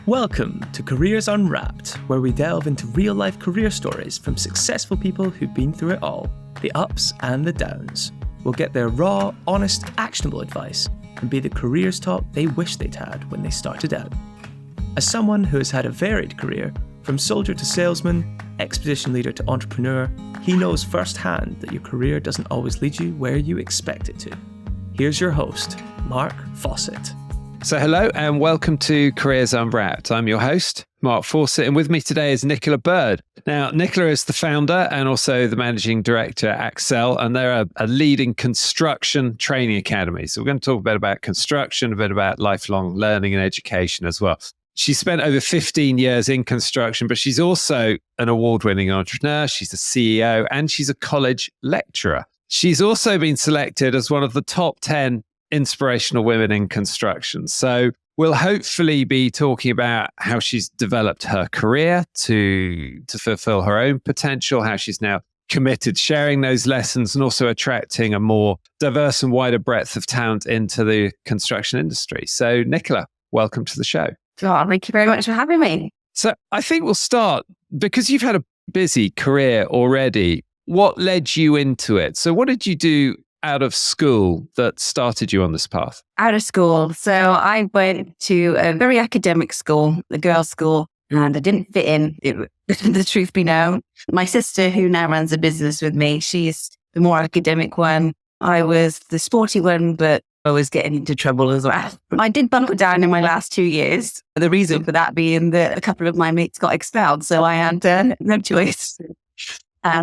Welcome to Careers Unwrapped, where we delve into real-life career stories from successful people who've been through it all, the ups and the downs. We'll get their raw, honest, actionable advice and be the careers talk they wish they'd had when they started out. As someone who has had a varied career, from soldier to salesman, expedition leader to entrepreneur, he knows firsthand that your career doesn't always lead you where you expect it to. Here's your host, Mark Fawcett. So hello and welcome to Careers Unwrapped. I'm your host, Mark Fawcett, and with me today is Nicola Bird. Now, Nicola is the founder and also the managing director at Xcel, and they're a leading construction training academy. So we're going to talk a bit about construction, a bit about lifelong learning and education as well. She spent over 15 years in construction, but she's also an award-winning entrepreneur. She's a CEO and she's a college lecturer. She's also been selected as one of the top 10 inspirational women in construction. So we'll hopefully be talking about how she's developed her career to fulfill her own potential, how she's now committed sharing those lessons and also attracting a more diverse and wider breadth of talent into the construction industry. So Nicola, welcome to the show. Oh, thank you very much for having me. So I think we'll start, because you've had a busy career already. What led you into it? So what did you do out of school that started you on this path? Out of school. So I went to a very academic school, the girls' school, and I didn't fit in, the truth be known. My sister, who now runs a business with me, she's the more academic one. I was the sporty one, but I was getting into trouble as well. I did bump it down in my last 2 years. The reason for that being that a couple of my mates got expelled, so I had no choice.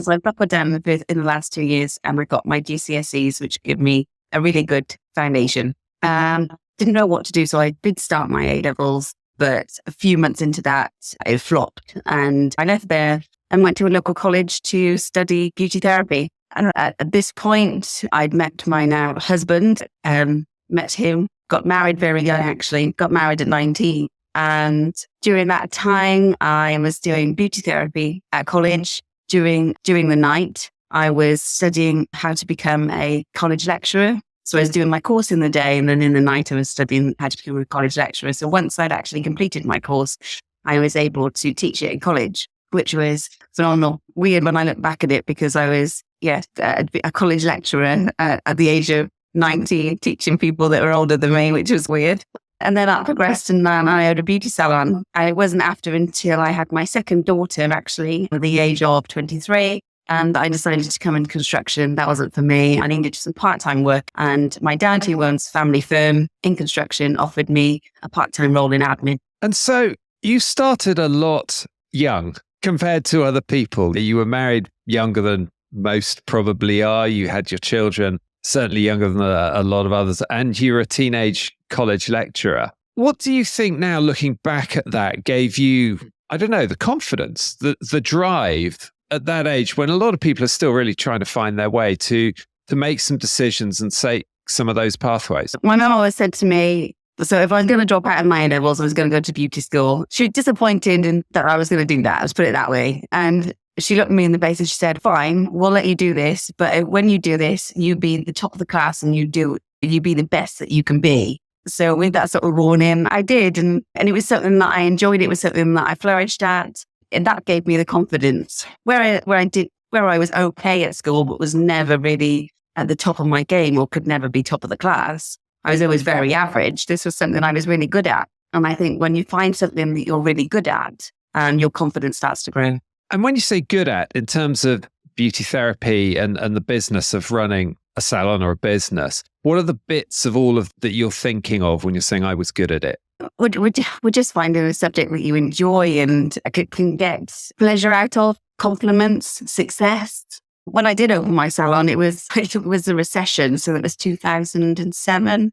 So I buckled down a bit in the last 2 years and I got my GCSEs, which give me a really good foundation. Didn't know what to do, so I did start my A-levels, but a few months into that, it flopped. And I left there and went to a local college to study beauty therapy. And at this point, I'd met my now husband, met him, got married very young, actually, got married at 19. And during that time, I was doing beauty therapy at college. During the night, I was studying how to become a college lecturer. So I was doing my course in the day, and then in the night, I was studying how to become a college lecturer. So once I'd actually completed my course, I was able to teach it in college, which was phenomenal. Weird when I look back at it, because I was, a college lecturer at the age of 19, teaching people that were older than me, which was weird. And then that progressed, and then I owned a beauty salon. And it wasn't until I had my second daughter, actually, at the age of 23. And I decided to come into construction. That wasn't for me. I needed some part-time work. And my dad, who owns a family firm in construction, offered me a part-time role in admin. And so you started a lot young compared to other people. You were married younger than most probably are. You had your children certainly younger than a lot of others. And you were a teenage college lecturer. What do you think now, looking back at that, gave you, I don't know, the confidence, the drive at that age when a lot of people are still really trying to find their way to make some decisions and take some of those pathways? My mum always said to me, so if I was going to drop out of my A-levels, I was going to go to beauty school. She was disappointed in that I was going to do that. Let's put it that way. And she looked me in the face and she said, fine, we'll let you do this. But when you do this, you be the top of the class and you be the best that you can be. So with that sort of worn in, I did. And it was something that I enjoyed. It was something that I flourished at. And that gave me the confidence where I was okay at school, but was never really at the top of my game or could never be top of the class. I was always very average. This was something I was really good at. And I think when you find something that you're really good at, your confidence starts to grow. And when you say good at, in terms of beauty therapy and the business of running a salon or a business, what are the bits of all of that you're thinking of when you're saying I was good at it? We're just finding a subject that you enjoy and can get pleasure out of, compliments, success. When I did open my salon, it was the recession. So it was 2007.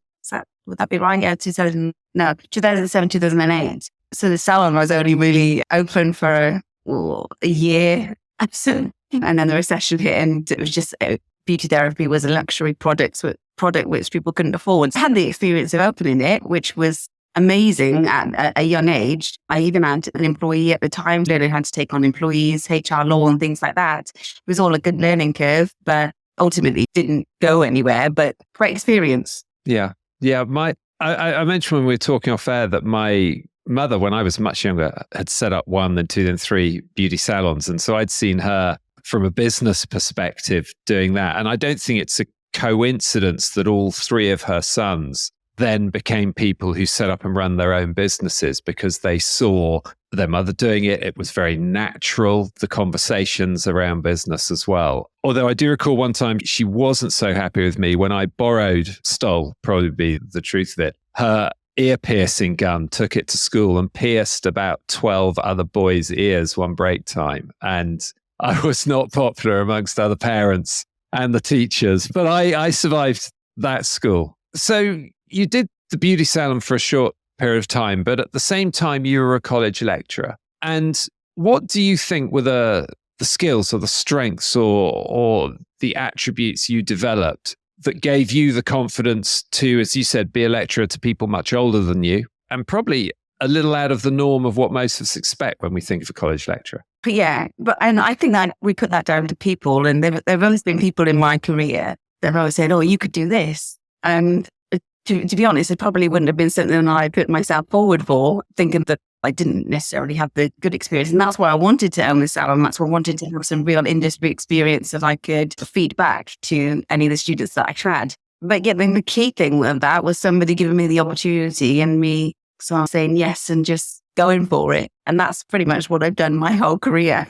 Would that be right? Yeah, 2007, 2008. So the salon was only really open for a year. And then the recession hit, and it was just beauty therapy was a luxury product which people couldn't afford. I had the experience of opening it, which was amazing at a young age. I even had an employee at the time, learning how to take on employees, HR law and things like that. It was all a good learning curve, but ultimately didn't go anywhere, but great experience. Yeah. I mentioned when we were talking off air that my mother, when I was much younger, had set up 1, then 2, then 3 beauty salons. And so I'd seen her from a business perspective doing that. And I don't think it's a coincidence that all 3 of her sons then became people who set up and run their own businesses because they saw their mother doing it. It was very natural, the conversations around business as well. Although I do recall one time she wasn't so happy with me when I stole, probably be the truth of it, her ear piercing gun, took it to school and pierced about 12 other boys' ears one break time. And I was not popular amongst other parents and the teachers, but I survived that school. So you did the beauty salon for a short period of time, but at the same time, you were a college lecturer. And what do you think were the skills or the strengths or the attributes you developed that gave you the confidence to, as you said, be a lecturer to people much older than you and probably a little out of the norm of what most of us expect when we think of a college lecturer? Yeah, and I think that we put that down to people, and there've always been people in my career that have always said, "Oh, you could do this," and to be honest, it probably wouldn't have been something I put myself forward for, thinking that I didn't necessarily have the good experience. And that's why I wanted to own the salon. That's why I wanted to have some real industry experience that I could feed back to any of the students that I had. But yeah, the key thing of that was somebody giving me the opportunity and me saying yes and just going for it. And that's pretty much what I've done my whole career.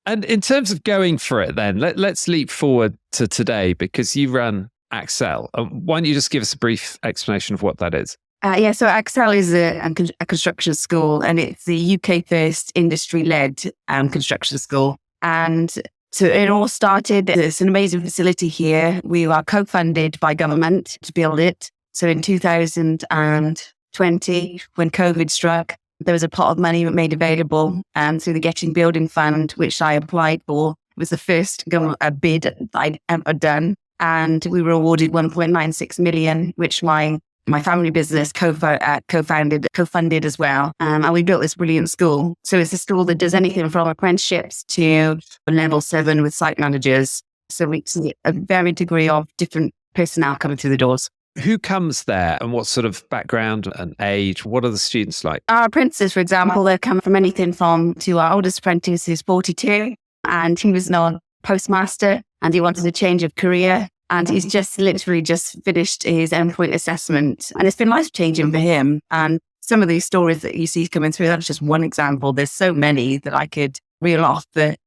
And in terms of going for it then, let's leap forward to today because you run Xcel. Why don't you just give us a brief explanation of what that is? So Xcel is a construction school, and it's the UK first industry-led construction school. And so it all started, it's an amazing facility here. We are co-funded by government to build it. So in 2020, when COVID struck, there was a pot of money made available through the Getting Building Fund, which I applied for. It was the first bid that I'd ever done. And we were awarded 1.96 million, which my family business co-funded as well. And we built this brilliant school. So it's a school that does anything from apprenticeships to level 7 with site managers. So we see a varied degree of different personnel coming through the doors. Who comes there and what sort of background and age? What are the students like? Our apprentices, for example, they come from anything to our oldest apprentice who's 42, and he was now postmaster and he wanted a change of career. And he's literally just finished his endpoint assessment. And it's been life-changing for him. And some of these stories that you see coming through, that's just one example. There's so many that I could reel off. But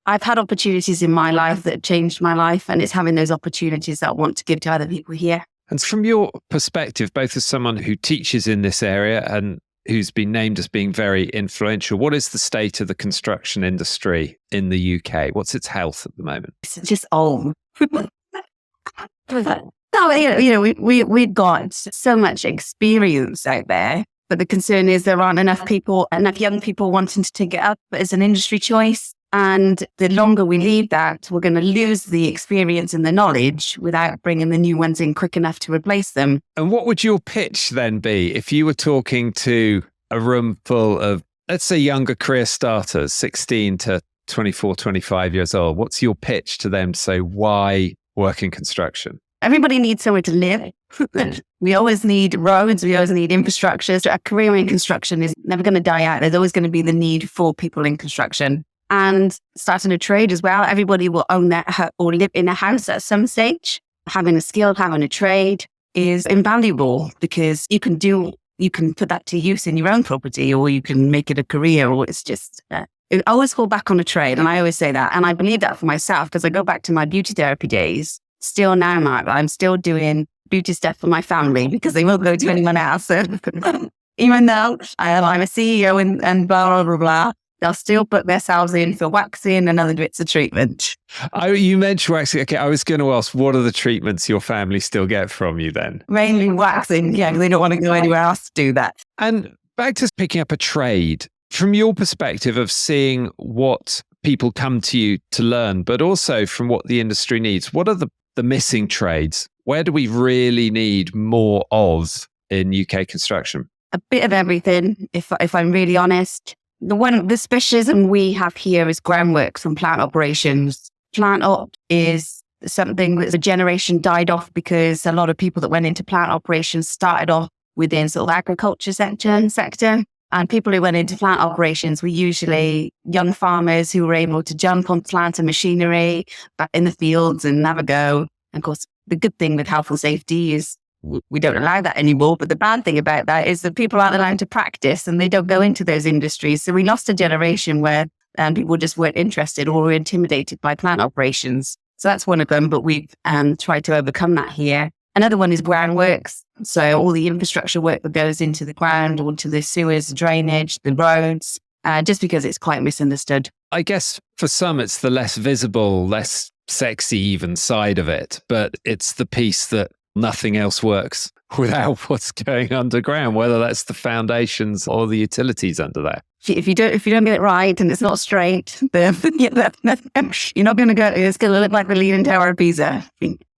I've had opportunities in my life that changed my life. And it's having those opportunities that I want to give to other people here. And from your perspective, both as someone who teaches in this area and who's been named as being very influential, what is the state of the construction industry in the UK? What's its health at the moment? It's just old. We've got so much experience out there, but the concern is there aren't enough young people wanting to take it up as an industry choice. And the longer we leave that, we're going to lose the experience and the knowledge without bringing the new ones in quick enough to replace them. And what would your pitch then be if you were talking to a room full of, let's say, younger career starters, 16 to 24, 25 years old? What's your pitch to them to say why work in construction? Everybody needs somewhere to live. We always need roads. We always need infrastructure. So a career in construction is never going to die out. There's always going to be the need for people in construction. And starting a trade as well. Everybody will own that or live in a house at some stage. Having a skill, having a trade is invaluable because you can put that to use in your own property, or you can make it a career, or it's just... I always fall back on a trade, and I always say that. And I believe that for myself because I go back to my beauty therapy days. Still now, Mark, I'm still doing beauty stuff for my family because they won't go to anyone else. So even though I'm a CEO and blah, blah, blah, blah, they'll still put themselves in for waxing and other bits of treatment. You mentioned waxing. Okay, I was going to ask, what are the treatments your family still get from you then? Mainly waxing, yeah, because they don't want to go anywhere else to do that. And back to picking up a trade, from your perspective of seeing what people come to you to learn, but also from what the industry needs, what are the missing trades? Where do we really need more of in UK construction? A bit of everything, if I'm really honest. The specialism we have here is groundworks and plant operations. Plant op is something that the generation died off because a lot of people that went into plant operations started off within sort of agriculture sector. And people who went into plant operations were usually young farmers who were able to jump on plant and machinery back in the fields and have a go. And of course, the good thing with health and safety is we don't allow that anymore. But the bad thing about that is that people aren't allowed to practice and they don't go into those industries. So we lost a generation where people just weren't interested or were intimidated by plant operations. So that's one of them, but we've tried to overcome that here. Another one is groundworks. So all the infrastructure work that goes into the ground, onto the sewers, drainage, the roads, just because it's quite misunderstood. I guess for some, it's the less visible, less sexy even side of it, but it's the piece that nothing else works without what's going underground, whether that's the foundations or the utilities under there. If you don't get it right and it's not straight, then you're not going to go. It's going to look like the Leaning Tower of Pisa.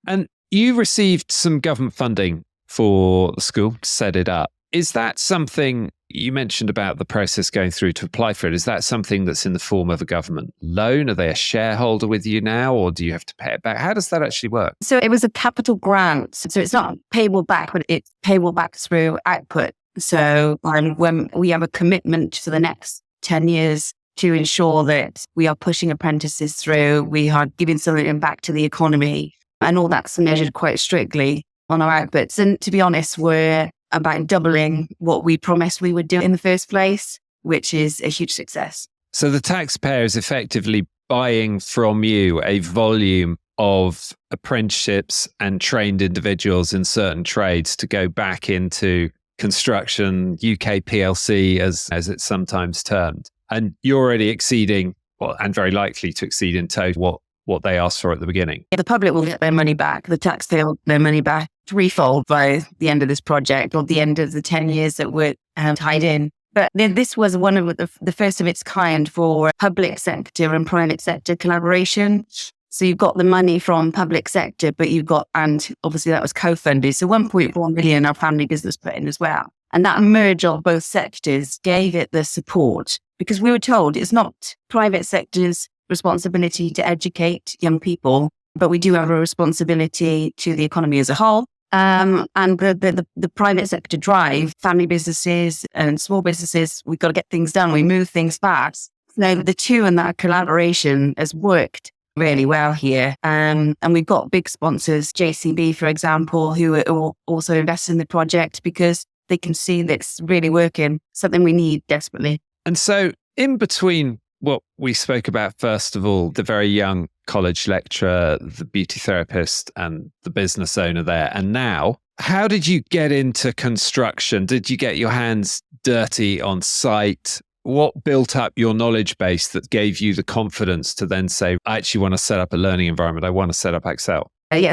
And you received some government funding for the school to set it up. Is that something you mentioned about the process going through to apply for it? Is that something that's in the form of a government loan? Are they a shareholder with you now, or do you have to pay it back? How does that actually work? So it was a capital grant. So it's not payable back, but it's payable back through output. So when we have a commitment for the next 10 years to ensure that we are pushing apprentices through, we are giving something back to the economy, and all that's measured quite strictly on our outputs. And to be honest, we're about doubling what we promised we would do in the first place, which is a huge success. So the taxpayer is effectively buying from you a volume of apprenticeships and trained individuals in certain trades to go back into construction, UK PLC, as it's sometimes termed. And you're already exceeding, well, and very likely to exceed in total what they asked for at the beginning. The public will get their money back. The taxpayer will get their money back threefold by the end of this project, or the end of the 10 years that we're tied in. But this was one of the first of its kind for public sector and private sector collaboration. So you've got the money from public sector, but and obviously that was co-funded. So 1.4 million our family business put in as well. And that merge of both sectors gave it the support, because we were told it's not private sector's responsibility to educate young people, but we do have a responsibility to the economy as a whole. And the private sector drive, family businesses and small businesses, we've got to get things done. We move things fast. Now, the two and that collaboration has worked really well here. And we've got big sponsors, JCB, for example, who are also invested in the project because they can see that it's really working, something we need desperately. And so in between what we spoke about, first of all, the very young college lecturer, the beauty therapist, and the business owner there, and now, how did you get into construction? Did you get your hands dirty on site? What built up your knowledge base that gave you the confidence to then say, I actually want to set up a learning environment. I want to set up Xcel?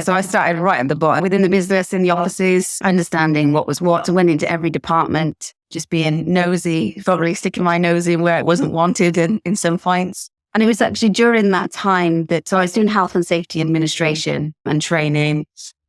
So I started right at the bottom, within the business, in the offices, understanding what was what. I went into every department, just being nosy, probably sticking my nose in where it wasn't wanted in some points. And it was actually during that time so I was doing health and safety administration and training.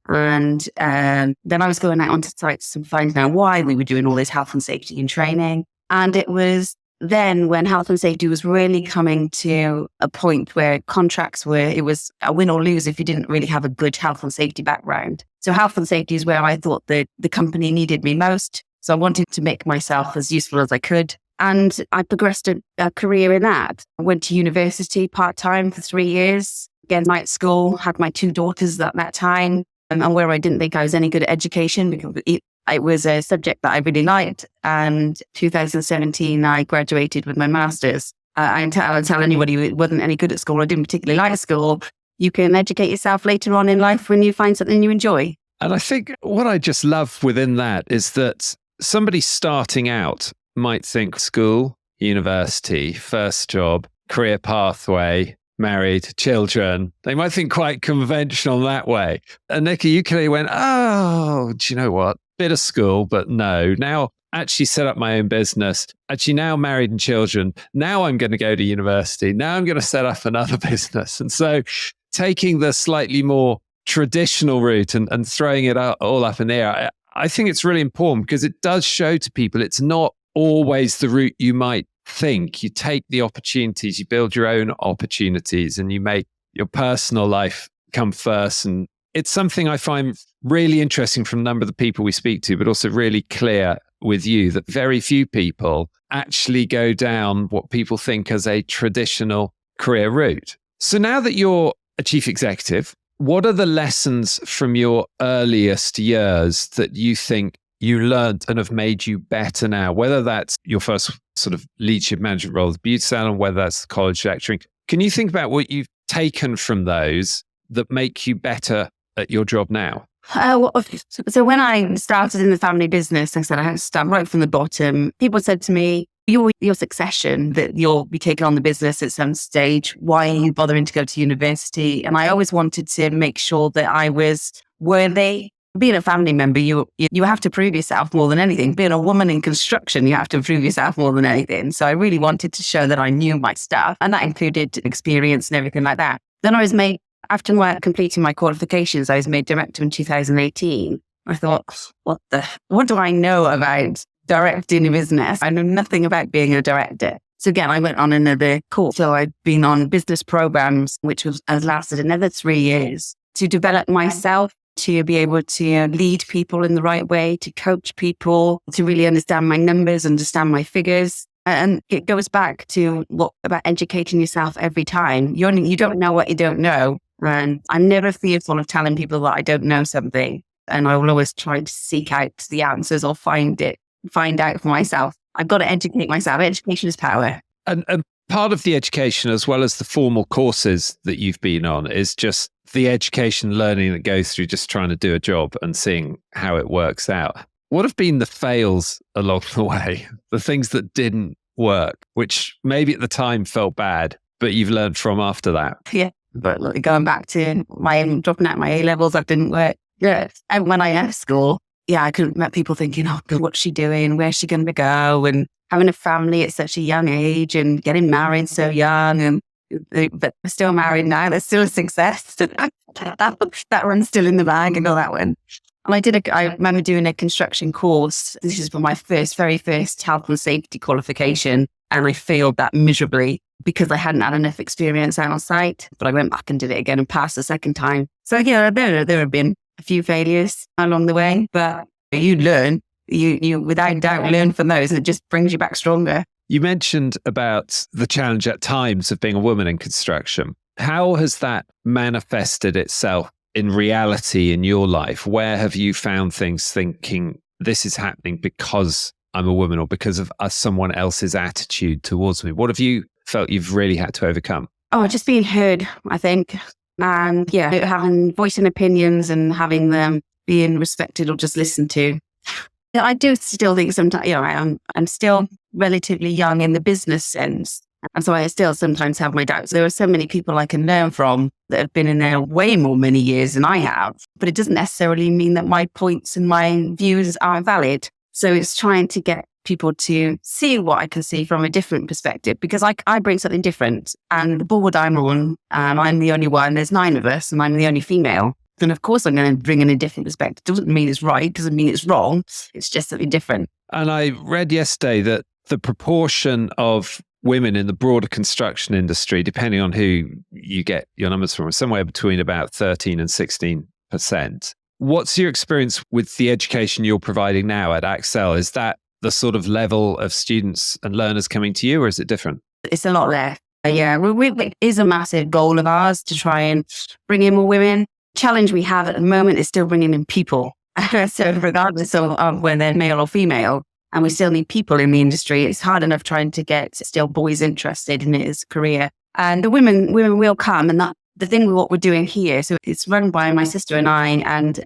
And then I was going out onto sites and finding out why we were doing all this health and safety and training. And it was then when health and safety was really coming to a point where contracts it was a win or lose if you didn't really have a good health and safety background. So health and safety is where I thought that the company needed me most. So I wanted to make myself as useful as I could. And I progressed a career in that. I went to university part-time for 3 years. Again, night school, had my 2 daughters at that time. And where I didn't think I was any good at education, because it was a subject that I really liked. And 2017, I graduated with my master's. I tell anybody who wasn't any good at school or didn't particularly like school, you can educate yourself later on in life when you find something you enjoy. And I think what I just love within that is that somebody starting out might think school, university, first job, career pathway, married, children. They might think quite conventional that way. And Nicola, you clearly went, oh, do you know what? Bit of school, but no. Now actually set up my own business. Actually now married and children. Now I'm going to go to university. Now I'm going to set up another business. And so taking the slightly more traditional route and throwing it all up in the air, I think it's really important because it does show to people it's not always the route you might think. You take the opportunities, you build your own opportunities, and you make your personal life come first and it's something I find really interesting from a number of the people we speak to, but also really clear with you that very few people actually go down what people think as a traditional career route. So now that you're a chief executive, what are the lessons from your earliest years that you think you learned and have made you better now? Whether that's your first sort of leadership management role at the beauty salon, whether that's the college lecturing. Can you think about what you've taken from those that make you better at your job now? So when I started in the family business, like I said, I had to start right from the bottom. People said to me, your succession, that you'll be taking on the business at some stage. Why are you bothering to go to university? And I always wanted to make sure that I was worthy. Being a family member, you have to prove yourself more than anything. Being a woman in construction, you have to prove yourself more than anything. So I really wanted to show that I knew my stuff, and that included experience and everything like that. Then I was made, after completing my qualifications, I was made director in 2018. I thought, what do I know about directing a business? I know nothing about being a director. So again, I went on another course. So I'd been on business programs, which has lasted another 3 years to develop myself, to be able to lead people in the right way, to coach people, to really understand my numbers, understand my figures. And it goes back to what about educating yourself every time. You don't know what you don't know. And I'm never fearful of telling people that I don't know something. And I will always try to seek out the answers or find out for myself. I've got to educate myself. Education is power. And part of the education, as well as the formal courses that you've been on, is just the education learning that goes through just trying to do a job and seeing how it works out. What have been the fails along the way? The things that didn't work, which maybe at the time felt bad, but you've learned from after that? Yeah. But going back to dropping out my A-levels, that didn't work. Yeah. And when I left school, I could met people thinking, oh, God, what's she doing? Where's she going to go? And having a family at such a young age and getting married so young, but we're still married now. There's still a success. That one's still in the bag and all that one. And I remember doing a construction course. This is for my very first health and safety qualification. And I failed that miserably because I hadn't had enough experience out on site. But I went back and did it again and passed the second time. So yeah, there have been a few failures along the way, but you learn. You without doubt learn from those, and it just brings you back stronger. You mentioned about the challenge at times of being a woman in construction. How has that manifested itself in reality in your life? Where have you found things thinking this is happening because I'm a woman or because of someone else's attitude towards me? What have you felt you've really had to overcome? Oh, just being heard, I think. And having voicing opinions and having them being respected or just listened to. I do still think sometimes, I'm still relatively young in the business sense. And so I still sometimes have my doubts. There are so many people I can learn from that have been in there way many years than I have. But it doesn't necessarily mean that my points and my views aren't valid. So it's trying to get people to see what I can see from a different perspective, because I bring something different. And the board I'm on, I'm the only one. There's 9 of us and I'm the only female. And of course, I'm going to bring in a different perspective. Doesn't mean it's right, doesn't mean it's wrong. It's just something different. And I read yesterday that the proportion of women in the broader construction industry, depending on who you get your numbers from, is somewhere between about 13 and 16%. What's your experience with the education you're providing now at Xcel? Is that the sort of level of students and learners coming to you, or is it different? It's a lot less. It is a massive goal of ours to try and bring in more women. Challenge we have at the moment is still bringing in people. So regardless of whether they're male or female, and we still need people in the industry, it's hard enough trying to get still boys interested in it as a career. And the women will come, and that the thing with what we're doing here, so it's run by my sister and I, and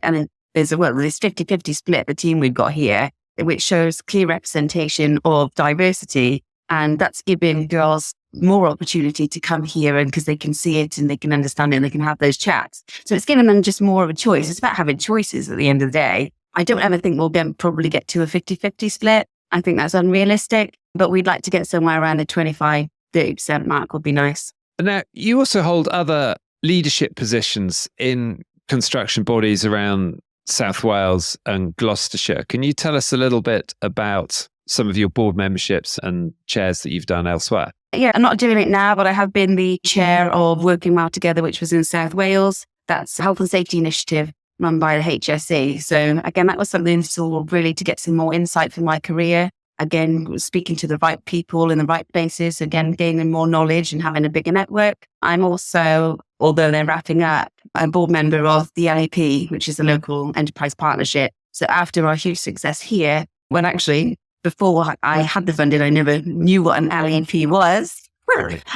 there's this 50-50 split, the team we've got here, which shows clear representation of diversity. And that's giving girls more opportunity to come here, and because they can see it and they can understand it and they can have those chats. So it's giving them just more of a choice. It's about having choices at the end of the day. I don't ever think we'll probably get to a 50-50 split. I think that's unrealistic, but we'd like to get somewhere around the 25-30% mark would be nice. Now, you also hold other leadership positions in construction bodies around South Wales and Gloucestershire. Can you tell us a little bit about some of your board memberships and chairs that you've done elsewhere? Yeah, I'm not doing it now, but I have been the chair of Working Well Together, which was in South Wales. That's a health and safety initiative run by the HSE. So again, that was something really to get some more insight for my career. Again, speaking to the right people in the right places, again, gaining more knowledge and having a bigger network. I'm also, although they're wrapping up, a board member of the LEP, which is the local enterprise partnership. So after our huge success here, when actually before I had the funding, I never knew what an LEP was.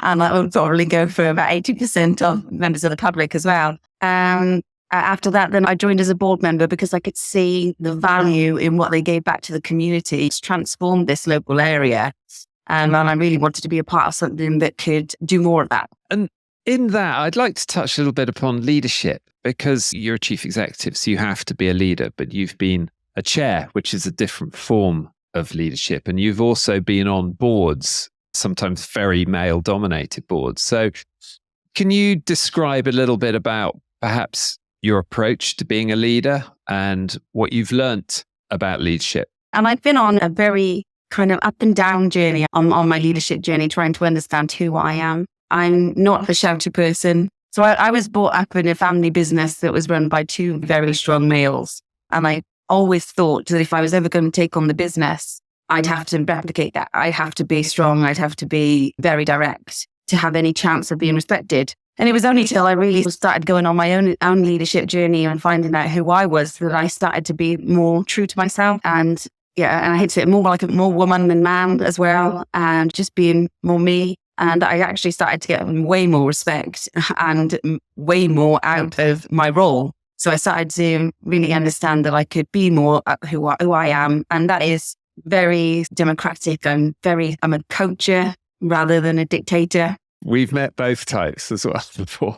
And I would probably go for about 80% of members of the public as well. After that, then I joined as a board member because I could see the value in what they gave back to the community to transform this local area. And I really wanted to be a part of something that could do more of that. And in that, I'd like to touch a little bit upon leadership, because you're a chief executive, so you have to be a leader, but you've been a chair, which is a different form of leadership. And you've also been on boards, sometimes very male-dominated boards. So can you describe a little bit about perhaps your approach to being a leader and what you've learnt about leadership? And I've been on a very kind of up and down journey on my leadership journey, trying to understand who I am. I'm not a shouty person. So I was brought up in a family business that was run by two very strong males. And I always thought that if I was ever going to take on the business, I'd have to replicate that. I'd have to be strong. I'd have to be very direct to have any chance of being respected. And it was only till I really started going on my own leadership journey and finding out who I was that I started to be more true to myself. And I hate to say it, more woman than man as well, and just being more me. And I actually started to get way more respect and way more out of my role. So I started to really understand that I could be more who I am. And that is very democratic. I'm a coacher rather than a dictator. We've met both types as well before.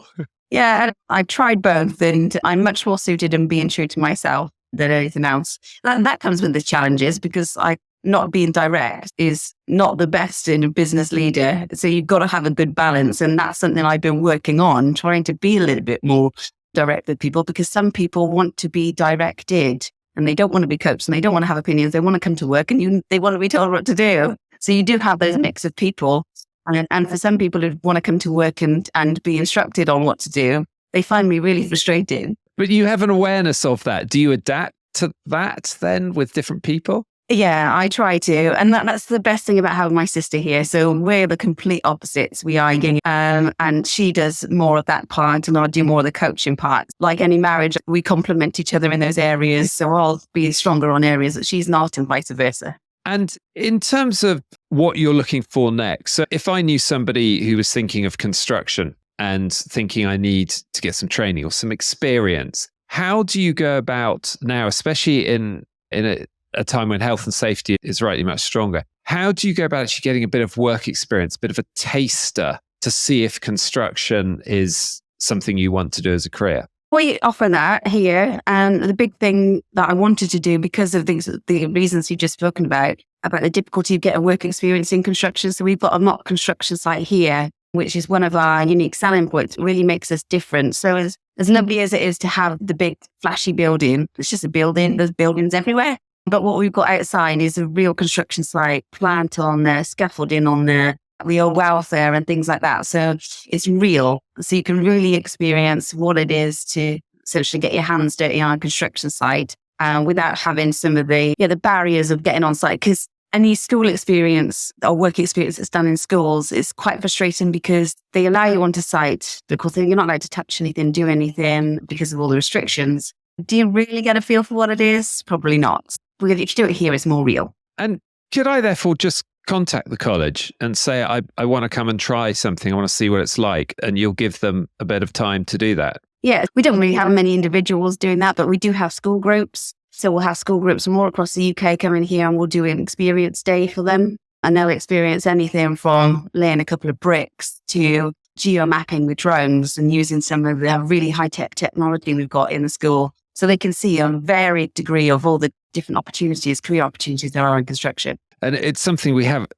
Yeah, I've tried both, and I'm much more suited in being true to myself than anything else. That comes with the challenges, because not being direct is not the best in a business leader. So you've got to have a good balance. And that's something I've been working on, trying to be a little bit more direct with people, because some people want to be directed and they don't want to be coached and they don't want to have opinions. They want to come to work and they want to be told what to do. So you do have those mix of people. And for some people who want to come to work and be instructed on what to do, they find me really frustrating. But you have an awareness of that. Do you adapt to that then with different people? Yeah, I try to. And that's the best thing about having my sister here. So we're the complete opposites. We are yin, and she does more of that part and I do more of the coaching part. Like any marriage, we complement each other in those areas. So I'll be stronger on areas that she's not and vice versa. And in terms of what you're looking for next, so if I knew somebody who was thinking of construction and thinking I need to get some training or some experience, how do you go about now, especially in a time when health and safety is rightly much stronger? How do you go about actually getting a bit of work experience, a bit of a taster to see if construction is something you want to do as a career? We offer that here. And the big thing that I wanted to do, because of the reasons you've just spoken about the difficulty of getting work experience in construction. So we've got a mock construction site here, which is one of our unique selling points. It really makes us different. So as lovely as it is to have the big flashy building, it's just a building. There's buildings everywhere. But what we've got outside is a real construction site, plant on there, scaffolding on there, real welfare and things like that. So it's real. So you can really experience what it is to essentially get your hands dirty on a construction site without having some of the barriers of getting on site. Because any school experience or work experience that's done in schools is quite frustrating because they allow you onto site. Of course, you're not allowed to touch anything, do anything because of all the restrictions. Do you really get a feel for what it is? Probably not. But if you do it here, it's more real. And could I therefore just contact the college and say, I want to come and try something, I want to see what it's like, and you'll give them a bit of time to do that? Yeah, we don't really have many individuals doing that, but we do have school groups. So we'll have school groups from all across the UK coming here and we'll do an experience day for them. And they'll experience anything from laying a couple of bricks to geomapping with drones and using some of the really high-tech technology we've got in the school. So they can see a varied degree of all the different opportunities, career opportunities there are in construction. And it's something we haven't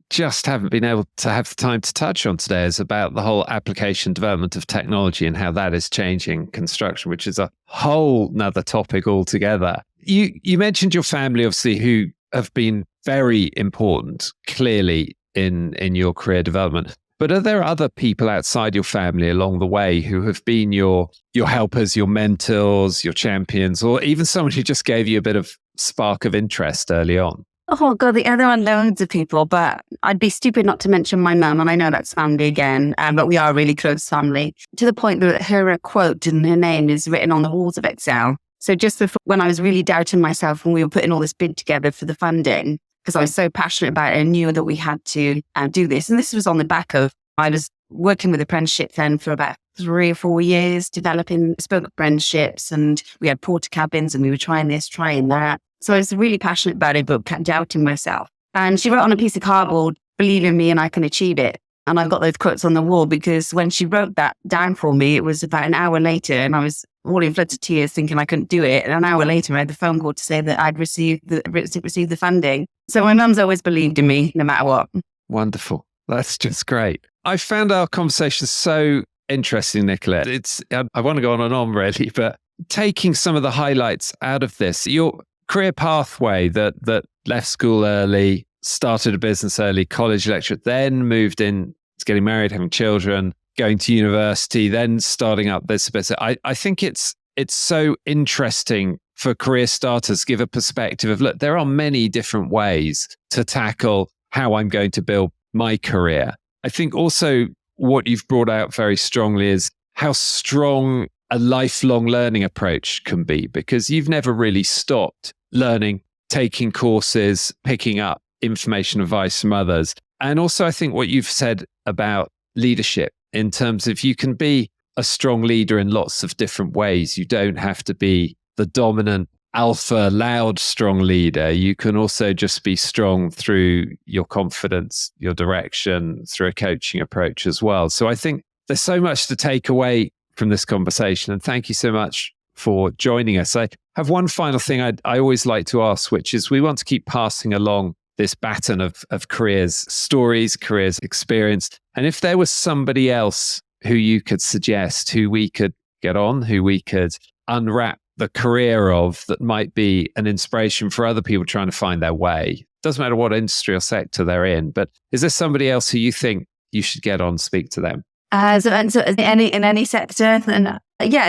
been able to have the time to touch on today, is about the whole application development of technology and how that is changing construction, which is a whole nother topic altogether. You mentioned your family, obviously, who have been very important, clearly, in your career development. But are there other people outside your family along the way who have been your helpers, your mentors, your champions, or even someone who just gave you a bit of spark of interest early on? Oh God, there are loads of people, but I'd be stupid not to mention my mum, and I know that's family again, but we are a really close family, to the point that her quote and her name is written on the walls of Xcel. So just before, when I was really doubting myself when we were putting all this bid together for the funding, because I was so passionate about it and knew that we had to do this. And this was on the back of, I was working with apprenticeship then for about 3 or 4 years, developing bespoke apprenticeships, and we had porter cabins and we were trying this, trying that. So I was really passionate about it, but kept doubting myself. And she wrote on a piece of cardboard, "Believe in me and I can achieve it." And I've got those quotes on the wall because when she wrote that down for me, it was about an hour later and I was all in floods of tears thinking I couldn't do it. And an hour later, I had the phone call to say that I'd received the funding. So my mum's always believed in me, no matter what. Wonderful. That's just great. I found our conversation so interesting, Nicola. I want to go on and on really, but taking some of the highlights out of this, your career pathway that left school early, started a business early, college lecturer, then moved in to getting married, having children, going to university, then starting up this business. I think it's so interesting for career starters, give a perspective of, look, there are many different ways to tackle how I'm going to build my career. I think also what you've brought out very strongly is how strong a lifelong learning approach can be, because you've never really stopped learning, taking courses, picking up information, advice from others. And also I think what you've said about leadership in terms of you can be a strong leader in lots of different ways. You don't have to be the dominant alpha, loud, strong leader. You can also just be strong through your confidence, your direction, through a coaching approach as well. So I think there's so much to take away from this conversation. And thank you so much for joining us. I have one final thing I always like to ask, which is we want to keep passing along this baton of careers stories, careers experience. And if there was somebody else who you could suggest, who we could get on, who we could unwrap the career of, that might be an inspiration for other people trying to find their way, doesn't matter what industry or sector they're in, but is there somebody else who you think you should get on, speak to them? So in any sector, then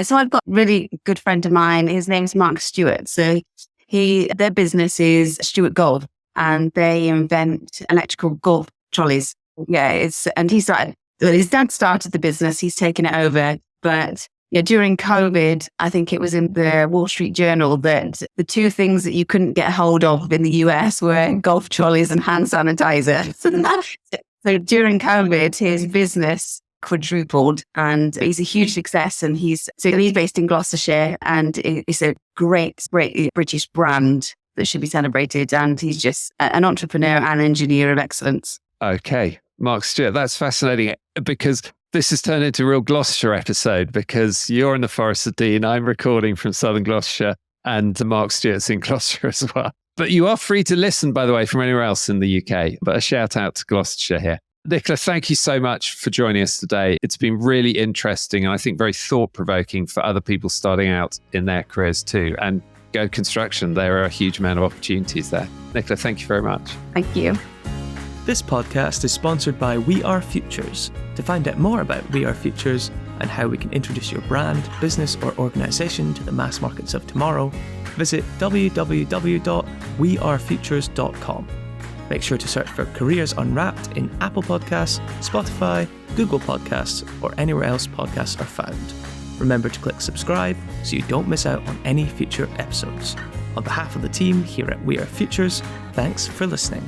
so I've got a really good friend of mine. His name's Mark Stewart. So their business is Stewart Golf, and they invent electrical golf trolleys. His dad started the business. He's taken it over, but during COVID, I think it was in the Wall Street Journal that the 2 things that you couldn't get hold of in the US were golf trolleys and hand sanitizer. So during COVID, his business quadrupled, and he's a huge success. And he's based in Gloucestershire, and it's a great British brand that should be celebrated. And he's just an entrepreneur and engineer of excellence. Okay, Mark Stewart, that's fascinating, because this has turned into a real Gloucestershire episode, because you're in the Forest of Dean, I'm recording from southern Gloucestershire, and Mark Stewart's in Gloucestershire as well. But you are free to listen, by the way, from anywhere else in the UK. But a shout out to Gloucestershire here. Nicola, thank you so much for joining us today. It's been really interesting and I think very thought-provoking for other people starting out in their careers too. And Go Construction, there are a huge amount of opportunities there. Nicola, thank you very much. Thank you. This podcast is sponsored by We Are Futures. To find out more about We Are Futures and how we can introduce your brand, business or organisation to the mass markets of tomorrow, visit www.wearefutures.com. Make sure to search for Careers Unwrapped in Apple Podcasts, Spotify, Google Podcasts, or anywhere else podcasts are found. Remember to click subscribe so you don't miss out on any future episodes. On behalf of the team here at We Are Futures, thanks for listening.